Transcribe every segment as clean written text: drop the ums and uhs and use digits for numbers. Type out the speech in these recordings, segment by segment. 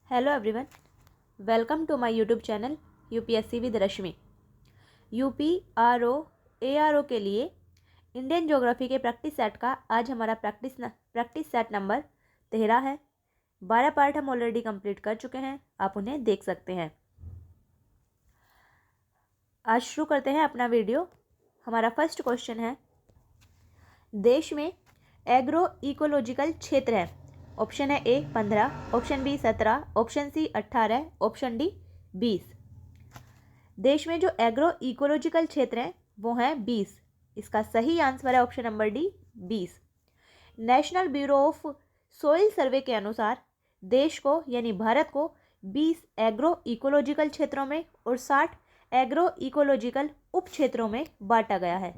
Hello everyone, welcome to my YouTube channel UPSC with Rashmi. UP RO ARO के लिए Indian geography के practice set का आज हमारा प्रैक्टिस सेट नंबर 13 है। 12 पार्ट हम ऑलरेडी कंप्लीट कर चुके हैं, आप उन्हें देख सकते हैं। आज शुरू करते हैं अपना वीडियो। हमारा फर्स्ट क्वेश्चन है, देश में एग्रो इकोलॉजिकल क्षेत्र है। ऑप्शन है A 15, option B 17, option C 18, option D 20। देश में जो एग्रो इकोलॉजिकल क्षेत्र हैं वो हैं 20। इसका सही आंसर है option number D 20। National Bureau of Soil Survey के अनुसार देश को यानी भारत को 20 एग्रो इकोलॉजिकल क्षेत्रों में और 60 एग्रो इकोलॉजिकल उप क्षेत्रों में बांटा गया है।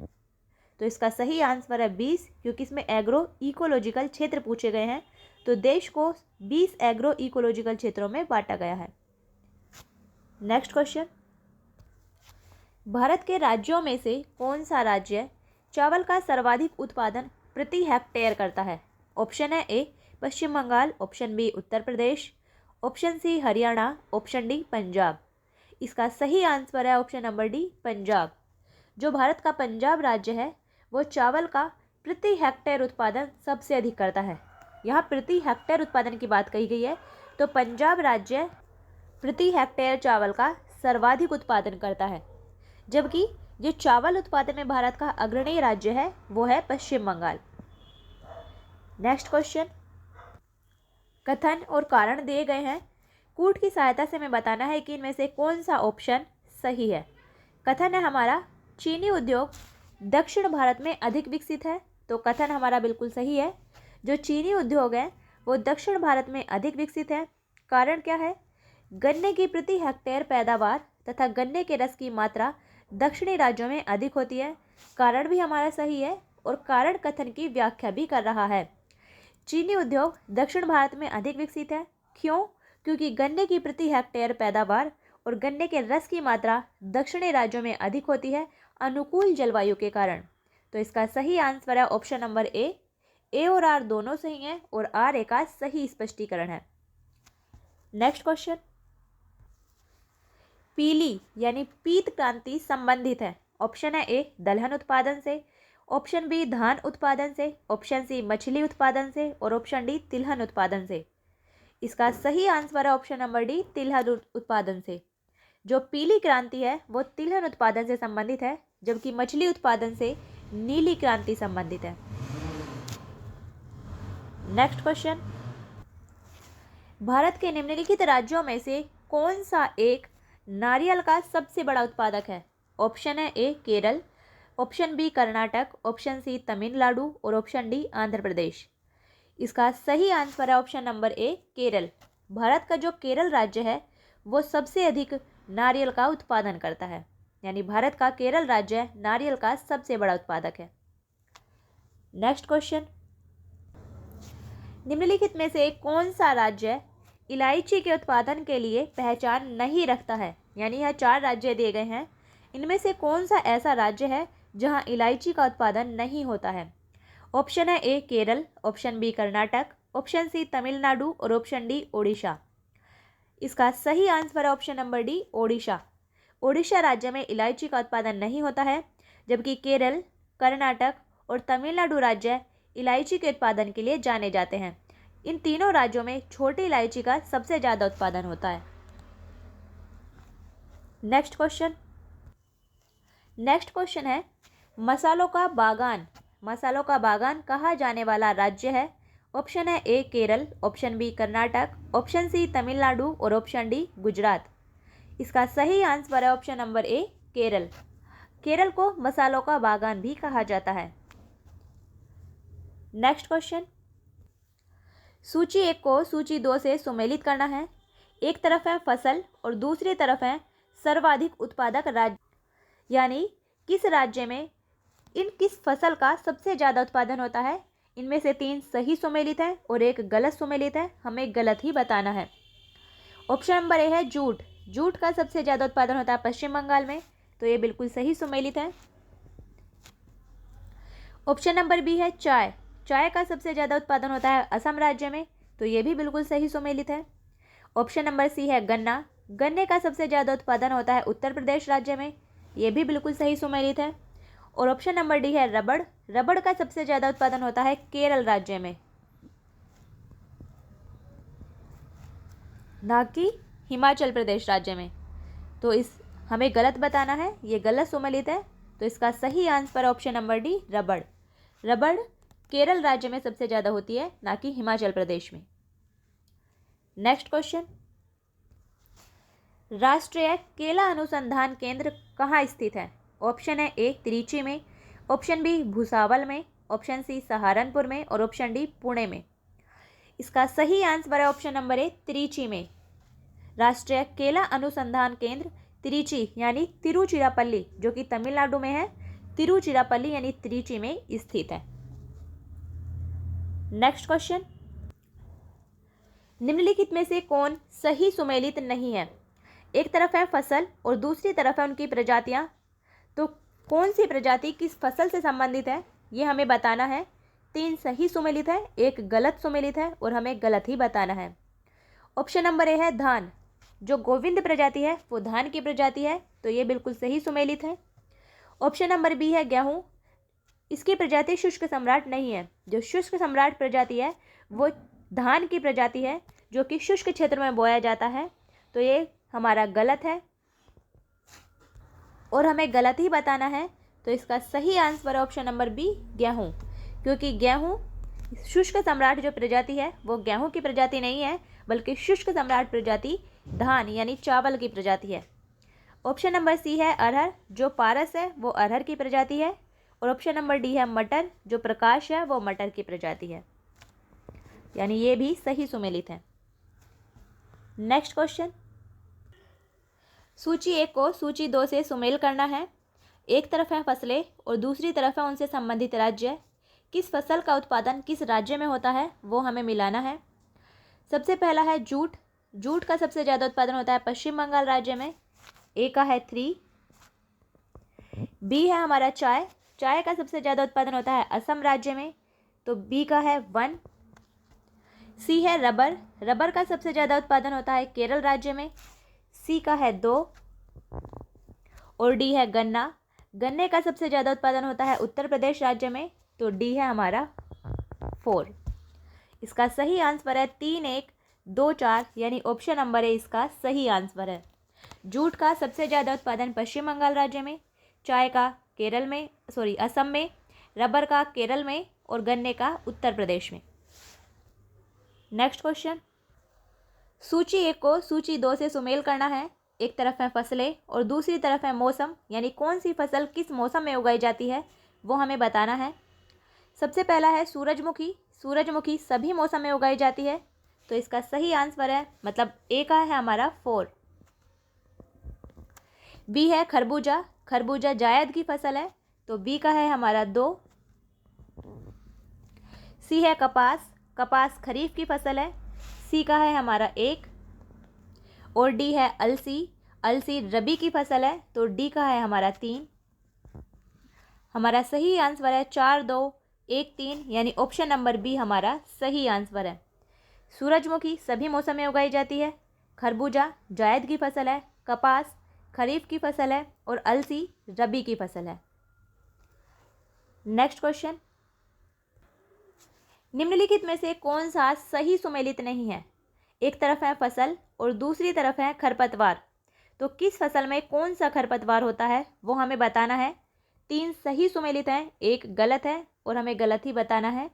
तो इसका सही आंसर है 20, क्योंकि इसमें एग्रो इकोलॉजिकल क्षेत्र पूछे गए हैं। तो देश को 20 एग्रो इकोलॉजिकल क्षेत्रों में बांटा गया है। नेक्स्ट क्वेश्चन, भारत के राज्यों में से कौन सा राज्य चावल का सर्वाधिक उत्पादन प्रति हेक्टेयर करता है? ऑप्शन है A Paschim Bangal, option B Uttar Pradesh, option C Haryana, option D Punjab. इसका सही आंसर है ऑप्शन नंबर डी पंजाब। जो भारत का पंजाब राज्य है वो चावल का प्रति हेक्टेयर उत्पादन सबसे अधिक करता है। यहाँ प्रति हेक्टेयर उत्पादन की बात कही गई है, तो पंजाब राज्य प्रति हेक्टेयर चावल का सर्वाधिक उत्पादन करता है, जबकि जो चावल उत्पादन में भारत का अग्रणी राज्य है वो है पश्चिम बंगाल। नेक्स्ट क्वेश्चन, कथन और कारण दिए गए हैं। कूट की सहायता से हमें बताना है कि इनमें से कौन सा ऑप्शन सही है। कथन है हमारा, चीनी उद्योग दक्षिण भारत में अधिक विकसित है। तो कथन हमारा बिल्कुल सही है। जो चीनी उद्योग है वो दक्षिण भारत में अधिक विकसित है। कारण क्या है? गन्ने की प्रति हेक्टेयर पैदावार तथा गन्ने के रस की मात्रा दक्षिणी राज्यों में अधिक होती है। कारण भी हमारा सही है और कारण कथन की व्याख्या भी कर रहा है। चीनी उद्योग दक्षिण भारत में अधिक विकसित है। क्यों? क्योंकि गन्ने की प्रति हेक्टेयर पैदावार और गन्ने के रस की मात्रा दक्षिणी राज्यों में अधिक होती है, अनुकूल जलवायु के कारण। तो इसका सही आंसर है ऑप्शन नंबर ए और आर दोनों सही हैं और आर ए का सही स्पष्टीकरण है। नेक्स्ट क्वेश्चन, पीली यानी पीत क्रांति संबंधित है। ऑप्शन है ए दलहन उत्पादन से, ऑप्शन बी धान उत्पादन से, ऑप्शन सी मछली उत्पादन से और ऑप्शन डी तिलहन उत्पादन से। इसका सही आंसर है ऑप्शन नंबर डी तिलहन उत्पादन से। जो पीली क्रांति है वो तिलहन उत्पादन से संबंधित है, जबकि मछली उत्पादन से नीली क्रांति संबंधित है। नेक्स्ट क्वेश्चन, भारत के निम्नलिखित राज्यों में से कौन सा एक नारियल का सबसे बड़ा उत्पादक है? ऑप्शन है A Kerala, option B Karnataka, option C Tamil Nadu और ऑप्शन डी आंध्र प्रदेश। इसका सही आंसर है option number A Kerala. Bharat का जो केरल राज्य है वो सबसे अधिक नारियल का उत्पादन करता है, यानी भारत का केरल राज्य नारियल का सबसे बड़ा उत्पादक है। नेक्स्ट क्वेश्चन, निम्नलिखित में से कौन सा राज्य इलायची के उत्पादन के लिए पहचान नहीं रखता है? यानी यह 4 राज्य दिए गए हैं, इनमें से कौन सा ऐसा राज्य है जहां इलायची का उत्पादन नहीं होता है? ऑप्शन है A Kerala, option B Karnataka, option C Tamil Nadu और ऑप्शन डी ओडिशा। इसका सही आंसर है option number D Odisha. Odisha राज्य में इलायची का उत्पादन नहीं होता है, जबकि केरल, कर्नाटक और तमिलनाडु राज्य इलायची के उत्पादन के लिए जाने जाते हैं। इन तीनों राज्यों में छोटी इलायची का सबसे ज़्यादा उत्पादन होता है। नेक्स्ट क्वेश्चन है, मसालों का बागान कहा जाने वाला राज्य है? ऑप्शन है A Kerala, option B Karnataka, option C Tamil Nadu और ऑप्शन डी गुजरात। इसका सही आंसर है option number A Kerala. Kerala को मसालों का बागान भी कहा जाता है। नेक्स्ट क्वेश्चन, सूची 1 को सूची 2 से सुमेलित करना है। एक तरफ है फसल और दूसरी तरफ है सर्वाधिक उत्पादक राज्य, यानी किस राज्य में किस फसल का सबसे ज़्यादा उत्पादन होता है। इनमें से 3 सही सुमेलित है और एक गलत सुमेलित है, हमें गलत ही बताना है। ऑप्शन नंबर ए है जूट। जूट का सबसे ज़्यादा उत्पादन होता है पश्चिम बंगाल में, तो ये बिल्कुल सही सुमेलित है। ऑप्शन नंबर बी है चाय। चाय का सबसे ज़्यादा उत्पादन होता है असम राज्य में, तो ये भी बिल्कुल सही सुमेलित है। ऑप्शन नंबर सी है गन्ना। गन्ने का सबसे ज़्यादा उत्पादन होता है उत्तर प्रदेश राज्य में, ये भी बिल्कुल सही सुमेलित है। और ऑप्शन नंबर डी है रबड़। रबड़ का सबसे ज़्यादा उत्पादन होता है केरल राज्य में, ना कि हिमाचल प्रदेश राज्य में। तो इस हमें गलत बताना है, ये गलत सुमेलित है। तो इसका सही आंसर ऑप्शन नंबर डी रबड़। रबड़ केरल राज्य में सबसे ज़्यादा होती है, ना कि हिमाचल प्रदेश में। नेक्स्ट क्वेश्चन, राष्ट्रीय केला अनुसंधान केंद्र कहाँ स्थित है? ऑप्शन है ए त्रिची में, ऑप्शन बी भुसावल में, ऑप्शन सी सहारनपुर में और ऑप्शन डी पुणे में। इसका सही आंसर है ऑप्शन नंबर ए त्रिची में। राष्ट्रीय केला अनुसंधान केंद्र त्रिची यानी तिरुचिरापल्ली, जो कि तमिलनाडु में है, तिरुचिरापल्ली यानी त्रिची में स्थित है। नेक्स्ट क्वेश्चन, निम्नलिखित में से कौन सही सुमेलित नहीं है? एक तरफ है फसल और दूसरी तरफ है उनकी प्रजातियां, तो कौन सी प्रजाति किस फसल से संबंधित है ये हमें बताना है। 3 सही सुमेलित है, 1 गलत सुमेलित है और हमें गलत ही बताना है। ऑप्शन नंबर ए है धान। जो गोविंद प्रजाति है वो धान की प्रजाति है, तो ये बिल्कुल सही सुमेलित है। ऑप्शन नंबर बी है गेहूँ। इसकी प्रजाति शुष्क सम्राट नहीं है। जो शुष्क सम्राट प्रजाति है वो धान की प्रजाति है, जो कि शुष्क क्षेत्र में बोया जाता है, तो ये हमारा गलत है और हमें गलत ही बताना है। तो इसका सही आंसर है ऑप्शन नंबर बी गेहूँ, क्योंकि गेहूँ शुष्क सम्राट जो प्रजाति है वो गेहूँ की प्रजाति नहीं है, बल्कि शुष्क सम्राट प्रजाति धान यानी चावल की प्रजाति है। ऑप्शन नंबर सी है अरहर। जो पारस है वो अरहर की प्रजाति है। और ऑप्शन नंबर डी है मटर। जो प्रकाश है वो मटर की प्रजाति है, यानी ये भी सही सुमेलित है। नेक्स्ट क्वेश्चन, सूची 1 को सूची 2 से सुमेल करना है। एक तरफ है फसलें और दूसरी तरफ है उनसे संबंधित राज्य। किस फसल का उत्पादन किस राज्य में होता है वो हमें मिलाना है। सबसे पहला है जूट। जूट का सबसे ज़्यादा उत्पादन होता है पश्चिम बंगाल राज्य में, ए का है 3। बी है हमारा चाय। चाय का सबसे ज़्यादा उत्पादन होता है असम राज्य में, तो बी का है 1। सी है रबर। रबर का सबसे ज़्यादा उत्पादन होता है केरल राज्य में, सी का है 2। और डी है गन्ना। गन्ने का सबसे ज़्यादा उत्पादन होता है उत्तर प्रदेश राज्य में, तो डी है हमारा 4। इसका सही आंसर है 3, 1, 2, 4, यानी ऑप्शन नंबर ए इसका सही आंसर है। जूट का सबसे ज़्यादा उत्पादन पश्चिम बंगाल राज्य में, चाय का असम में, रबर का केरल में और गन्ने का उत्तर प्रदेश में। नेक्स्ट क्वेश्चन, सूची 1 को सूची 2 से सुमेल करना है। एक तरफ है फसलें और दूसरी तरफ है मौसम, यानी कौन सी फसल किस मौसम में उगाई जाती है वो हमें बताना है। सबसे पहला है सूरजमुखी। सूरजमुखी सभी मौसम में उगाई जाती है, तो इसका सही आंसर है मतलब ए का है हमारा 4। बी है खरबूजा। खरबूजा जायद की फसल है, तो बी का है हमारा 2। सी है कपास। कपास खरीफ की फसल है, सी का है हमारा 1। और डी है अलसी। अलसी रबी की फसल है, तो डी का है हमारा 3। हमारा सही आंसर है 4, 2, 1, 3, यानी ऑप्शन नंबर बी हमारा सही आंसर है। सूरजमुखी सभी मौसम में उगाई जाती है, खरबूजा जायद की फसल है, कपास खरीफ की फसल है और अलसी रबी की फसल है। नेक्स्ट क्वेश्चन, निम्नलिखित में से कौन सा सही सुमेलित नहीं है? एक तरफ है फसल और दूसरी तरफ है खरपतवार, तो किस फसल में कौन सा खरपतवार होता है वो हमें बताना है। 3 सही सुमेलित हैं, 1 गलत है और हमें गलत ही बताना है।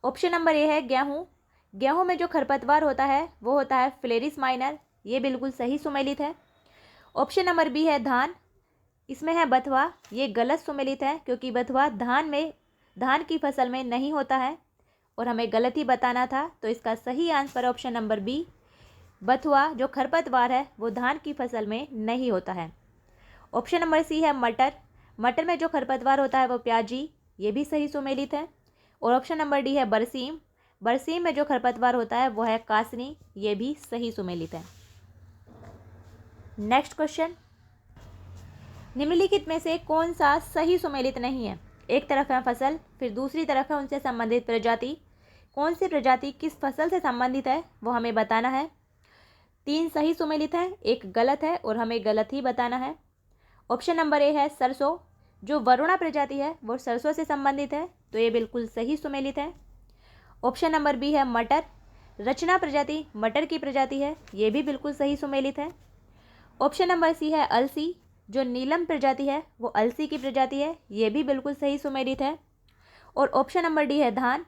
ऑप्शन नंबर ए है गेहूँ। गेहूँ में जो खरपतवार होता है वो होता है फ्लेरिस माइनर, ये बिल्कुल सही सुमेलित है। ऑप्शन नंबर बी है धान। इसमें है बथुआ, ये गलत सुमेलित है क्योंकि बथुआ धान की फसल में नहीं होता है और हमें गलत ही बताना था, तो इसका सही आंसर ऑप्शन नंबर बी बथुआ जो खरपतवार है वो धान की फसल में नहीं होता है। ऑप्शन नंबर सी है मटर। मटर में जो खरपतवार होता है वो प्याजी, ये भी सही सुमेलित है। और ऑप्शन नंबर डी है बरसीम। बरसीम में जो खरपतवार होता है वो है कासनी, ये भी सही सुमेलित है। नेक्स्ट क्वेश्चन, निम्नलिखित में से कौन सा सही सुमेलित नहीं है? एक तरफ है फसल, फिर दूसरी तरफ है उनसे संबंधित प्रजाति। कौन सी प्रजाति किस फसल से संबंधित है वो हमें बताना है। 3 सही सुमेलित हैं, 1 गलत है और हमें गलत ही बताना है। ऑप्शन नंबर ए है सरसों, जो वरुणा प्रजाति है वो सरसों से संबंधित है, तो ये बिल्कुल सही सुमेलित है। ऑप्शन नंबर बी है मटर, रचना प्रजाति मटर की प्रजाति है, ये भी बिल्कुल सही सुमेलित है। ऑप्शन नंबर सी है अलसी, जो नीलम प्रजाति है वो अलसी की प्रजाति है, ये भी बिल्कुल सही सुमेलित है। और ऑप्शन नंबर डी है धान,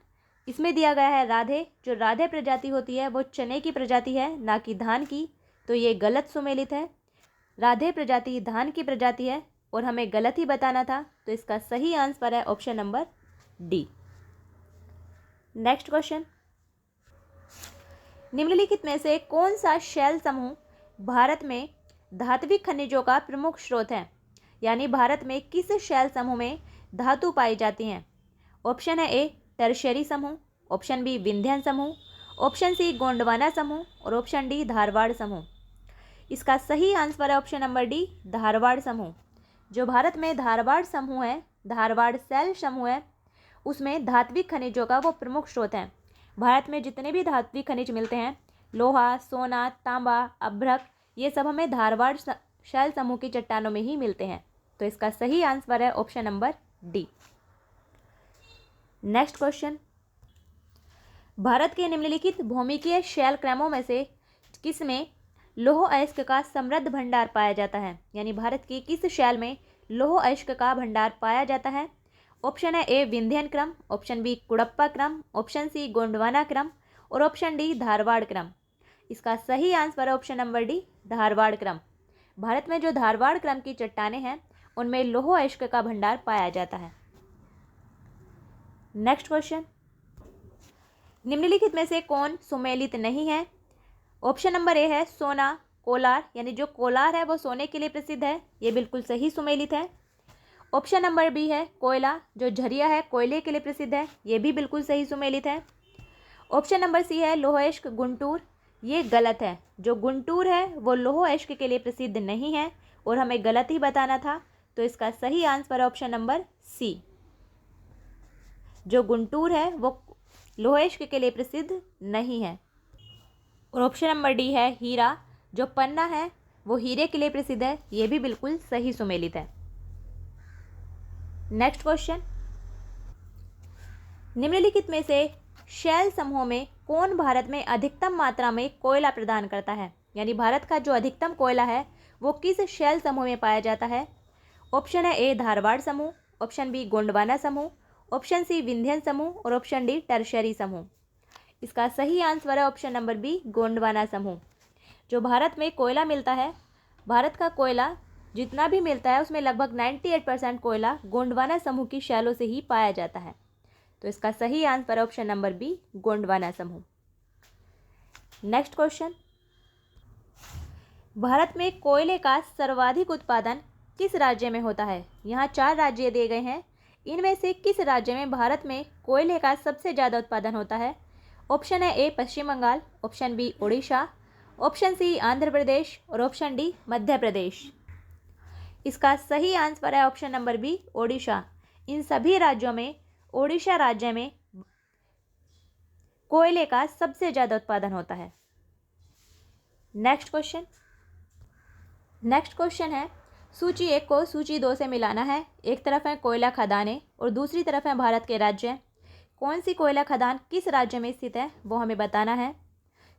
इसमें दिया गया है राधे, जो राधे प्रजाति होती है वो चने की प्रजाति है ना कि धान की, तो ये गलत सुमेलित है। राधे प्रजाति धान की प्रजाति है और हमें गलत ही बताना था, तो इसका सही आंसर है option number D. Next question, निम्नलिखित में से कौन सा शैल समूह भारत में धात्विक खनिजों का प्रमुख स्रोत है, यानी भारत में किस शैल समूह में धातु पाई जाती हैं। ऑप्शन है ए टर्शियरी समूह, ऑप्शन बी विंध्यन समूह, ऑप्शन सी गोंडवाना समूह और ऑप्शन डी धारवाड़ समूह। इसका सही आंसर है ऑप्शन नंबर डी धारवाड़ समूह। जो भारत में धारवाड़ समूह है, धारवाड़ शैल समूह है, उसमें धात्विक खनिजों का वो प्रमुख स्रोत है। भारत में जितने भी धात्विक खनिज मिलते हैं, लोहा, सोना, तांबा, अभ्रक, ये सब हमें धारवाड़ शैल समूह की चट्टानों में ही मिलते हैं, तो इसका सही आंसर है option number D. Next question, Bharat के निम्नलिखित भौमिकीय शैल क्रमों में से किसमें लौह अयस्क का समृद्ध भंडार पाया जाता है, यानी भारत की किस शैल में लौह अयस्क का भंडार पाया जाता है। ऑप्शन है ए विंध्यन क्रम, ऑप्शन बी कुड़प्पा क्रम, ऑप्शन सी गोंडवाना क्रम और ऑप्शन डी धारवाड़ क्रम। इसका सही आंसर है ऑप्शन नंबर डी धारवाड़ क्रम। भारत में जो धारवाड़ क्रम की चट्टानें हैं उनमें लौह अयस्क का भंडार पाया जाता है। नेक्स्ट क्वेश्चन, निम्नलिखित में से कौन सुमेलित नहीं है। ऑप्शन नंबर ए है सोना, कोलार, यानी जो कोलार है वो सोने के लिए प्रसिद्ध है, ये बिल्कुल सही सुमेलित है। ऑप्शन नंबर बी है कोयला, जो झरिया है कोयले के लिए प्रसिद्ध है, ये भी बिल्कुल सही सुमेलित है। ऑप्शन नंबर सी है लौह अयस्क गुंटूर, ये गलत है। जो गुंटूर है वो लौह अयस्क के लिए प्रसिद्ध नहीं है और हमें गलत ही बताना था, तो इसका सही आंसर है ऑप्शन नंबर सी। जो गुंटूर है वो लौह अयस्क के लिए प्रसिद्ध नहीं है। और ऑप्शन नंबर डी है हीरा, जो पन्ना है वो हीरे के लिए प्रसिद्ध है, ये भी बिल्कुल सही सुमेलित है। नेक्स्ट क्वेश्चन, निम्नलिखित में से शैल समूह में कौन भारत में अधिकतम मात्रा में कोयला प्रदान करता है, यानी भारत का जो अधिकतम कोयला है वो किस शैल समूह में पाया जाता है। ऑप्शन है ए धारवाड़ समूह, ऑप्शन बी गोंडवाना समूह, ऑप्शन सी विंध्यन समूह और ऑप्शन डी टर्शियरी समूह। इसका सही आंसर है ऑप्शन नंबर बी गोंडवाना समूह। जो भारत में कोयला मिलता है, भारत का कोयला जितना भी मिलता है उसमें लगभग 98% कोयला गोंडवाना समूह की शैलों से ही पाया जाता है, तो इसका सही आंसर है ऑप्शन नंबर बी गोंडवाना समूह। नेक्स्ट क्वेश्चन, भारत में कोयले का सर्वाधिक उत्पादन किस राज्य में होता है। यहाँ 4 राज्य दिए गए हैं, इनमें से किस राज्य में भारत में कोयले का सबसे ज़्यादा उत्पादन होता है। ऑप्शन है A Paschim Bangal, option B Orissa, option C Andhra Pradesh और ऑप्शन डी मध्य प्रदेश। इसका सही आंसर है ऑप्शन नंबर बी ओडिशा। इन सभी राज्यों में ओडिशा राज्य में कोयले का सबसे ज़्यादा उत्पादन होता है। नेक्स्ट क्वेश्चन है, सूची 1 को सूची 2 से मिलाना है। एक तरफ है कोयला खदानें और दूसरी तरफ है भारत के राज्य। कौन सी कोयला खदान किस राज्य में स्थित है वो हमें बताना है।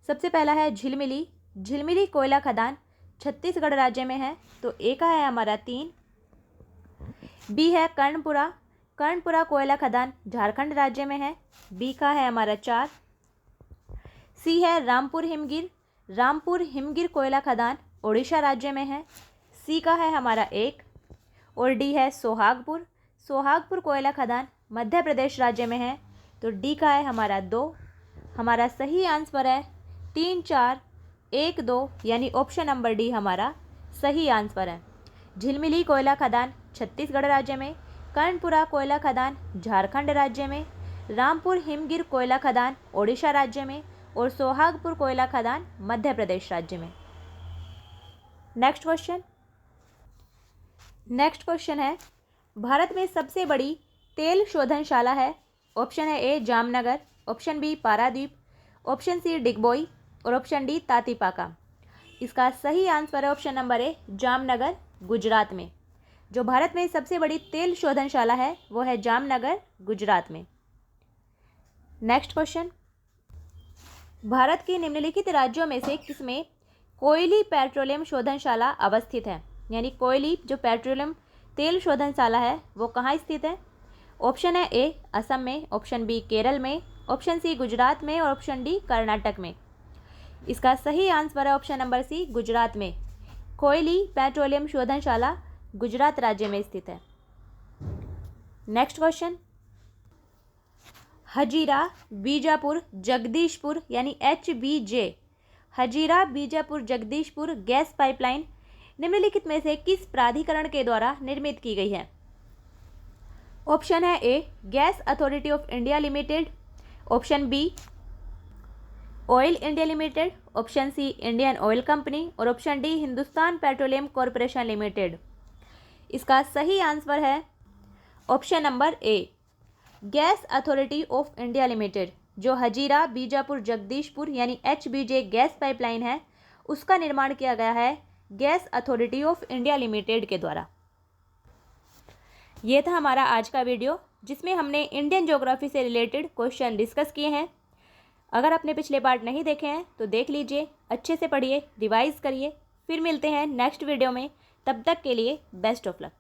सबसे पहला है झिलमिली, झिलमिली कोयला खदान छत्तीसगढ़ राज्य में है, तो ए का है हमारा 3। बी है कर्णपुरा, कर्णपुरा कोयला खदान झारखंड राज्य में है, बी का है हमारा 4। सी है रामपुर हिमगिर, रामपुर हिमगिर कोयला खदान ओडिशा राज्य में है, सी का है हमारा 1। और डी है सोहागपुर, सोहागपुर कोयला खदान मध्य प्रदेश राज्य में है, तो डी का है हमारा 2। हमारा सही आंसर है 3, 4, 1, 2, यानी ऑप्शन नंबर डी हमारा सही आंसर है। झिलमिली कोयला खदान छत्तीसगढ़ राज्य में, कर्णपुरा कोयला खदान झारखंड राज्य में, रामपुर हिमगिर कोयला खदान ओडिशा राज्य में और सोहागपुर कोयला खदान मध्य प्रदेश राज्य में। नेक्स्ट क्वेश्चन है, भारत में सबसे बड़ी तेल शोधनशाला है। ऑप्शन है A Jamnagar, option B Paradip, option C Digboi और ऑप्शन डी तातीपाका। इसका सही आंसर है option number A, Jamnagar, Gujarat में। जो भारत में सबसे बड़ी तेल शोधनशाला है वो है जामनगर, गुजरात में। नेक्स्ट क्वेश्चन, भारत के निम्नलिखित राज्यों में से किसमें कोयली पेट्रोलियम शोधनशाला अवस्थित है? यानी कोयली जो पेट्रोलियम तेल शोधनशाला है वो कहाँ स्थित है? ऑप्शन है ए, असम में, ऑप्शन बी, केरल में, ऑप्शन सी, गुजरात में और ऑप्शन डी, कर्नाटक में। इसका सही आंसर है ऑप्शन नंबर सी, गुजरात में। कोयली पेट्रोलियम शोधनशाला गुजरात राज्य में स्थित है। नेक्स्ट क्वेश्चन, हजीरा बीजापुर जगदीशपुर यानी HBJ, Hazira Bijapur Jagdishpur gas pipeline निम्नलिखित में से किस प्राधिकरण के द्वारा निर्मित की गई है? ऑप्शन है A, gas authority of India limited, option B, oil India limited, option C, Indian oil company और option D, Hindustan petroleum corporation limited. इसका सही आंसर है option number A, gas authority of India limited. जो हजीरा बीजापुर जगदीशपुर यानी HBJ gas pipeline है उसका निर्माण किया गया है gas authority of India limited के द्वारा। ये था हमारा आज का वीडियो जिसमें हमने इंडियन ज्योग्राफी से रिलेटेड क्वेश्चन डिस्कस किए हैं। अगर आपने पिछले पार्ट नहीं देखे हैं तो देख लीजिए, अच्छे से पढ़िए, रिवाइज करिए। फिर मिलते हैं नेक्स्ट वीडियो में, तब तक के लिए बेस्ट ऑफ लक।